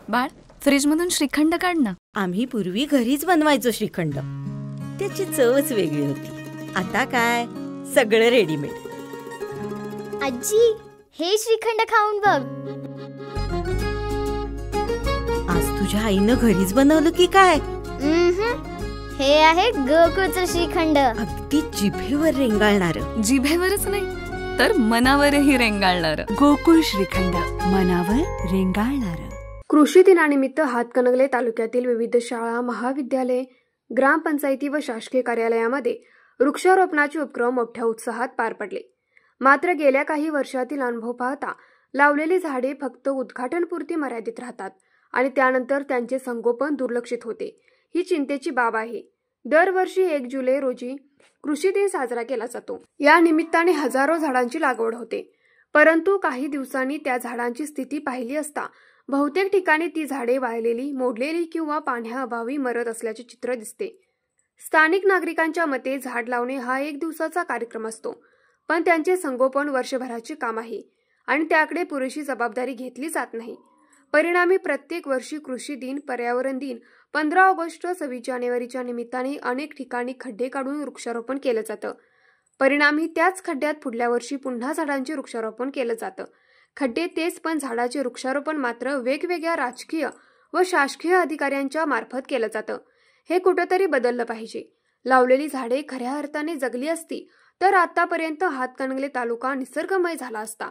बाळ, फ्रीजमधून श्रीखंड काढ ना. आम्ही पूर्वी घरीच बनवायचो श्रीखंड. त्याची चवच वेगळी होती. आता काय सगळं रेडीमेड. आजी, हे श्रीखंड खाऊन बघ. आज तुझ्या आईनं घरीच बनवलं की काय? हे आहे गोकुळचं श्रीखंड. अगदी जिभेवर रेंगाळणार. जिभेवरच नाही तर मनावरही रेंगाळणार. गोकुळ श्रीखंड, मनावर रेंगाळणार. कृषी दिनानिमित्त हातकणंगले तालुक्यातील विविध शाळा, महाविद्यालये, ग्रामपंचायती व शासकीय कार्यालयामध्ये वृक्षारोपणाचे उपक्रम मोठ्या उत्साहात पार पडले. मात्र गेल्या काही वर्षातील अनुभव पाहता लावलेली झाडे फक्त उद्घाटनपुरती मर्यादित राहतात आणि त्यानंतर त्यांचे संगोपन दुर्लक्षित होते. ही चिंतेची बाब आहे. दरवर्षी 1 जुलै रोजी कृषी दिन साजरा केला जातो. या निमित्ताने हजारो झाडांची लागवड होते. परंतु काही दिवसांनी त्या झाडांची स्थिती पाहिली असता बहुतेक ठिकाणी ती झाडे वाळलेली, मोडलेली किंवा पाण्याअभावी मरत असल्याचे चित्र दिसते. स्थानिक नागरिकांच्या मते झाड लावणे हा 1 दिवसाचा कार्यक्रम असतो, पण त्यांचे संगोपन वर्षभराचे काम आहे आणि त्याकडे पुरेशी जबाबदारी घेतली जात नाही. परिणामी प्रत्येक वर्षी कृषी दिन, पर्यावरण दिन, 15 ऑगस्ट, 26 जानेवारीच्या निमित्ताने अनेक ठिकाणी खड्डे काढून वृक्षारोपण केलं जातं. परिणामी त्याच खड्ड्यात पुढल्या वर्षी पुन्हा झाडांचे वृक्षारोपण केलं जातं. खड्डे तेच, पण झाडाचे वृक्षारोपण मात्र वेगवेगळ्या राजकीय व शासकीय अधिकाऱ्यांच्या मार्फत केलं जातं. हे कुठंतरी बदललं पाहिजे. लावलेली झाडे खऱ्या अर्थाने जगली असती तर आतापर्यंत हातकणंगले तालुका निसर्गमय झाला असता.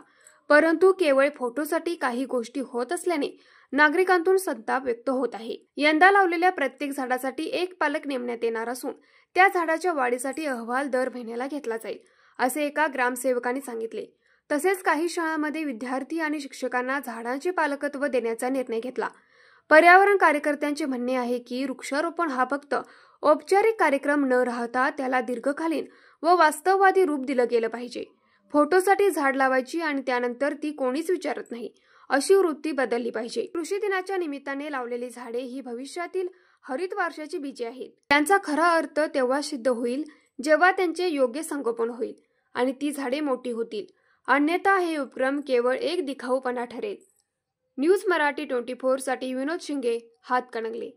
परंतु केवळ फोटोसाठी काही गोष्टी होत असल्याने नागरिकांतून संताप व्यक्त होत आहे. यंदा लावलेल्या प्रत्येक झाडासाठी 1 पालक नेमण्यात येणार असून त्या झाडाच्या वाढीसाठी अहवाल दर महिन्याला घेतला जाईल, असे एका ग्रामसेवकांनी सांगितले. तसेच काही शाळांमध्ये विद्यार्थी आणि शिक्षकांना झाडांचे पालकत्व देण्याचा निर्णय घेतला. पर्यावरण कार्यकर्त्यांचे म्हणणे आहे की वृक्षारोपण हा फक्त औपचारिक कार्यक्रम न राहता त्याला दीर्घकालीन व वास्तववादी रूप दिलं गेलं पाहिजे. फोटोसाठी झाड लावायची आणि त्यानंतर ती कोणीच विचारत नाही, अशी वृत्ती बदलली पाहिजे. कृषी दिनाच्या निमित्ताने लावलेली झाडे ही भविष्यातील हरित वारशाची बीजे आहेत. त्यांचा खरा अर्थ तेव्हा सिद्ध होईल जेव्हा त्यांचे योग्य संगोपन होईल आणि ती झाडे मोठी होतील. अन्यथा हे उपक्रम केवळ एक दिखाऊपणा ठरेल. न्यूज मराठी 24 साठी विनोद शिंगे, हातकणंगले.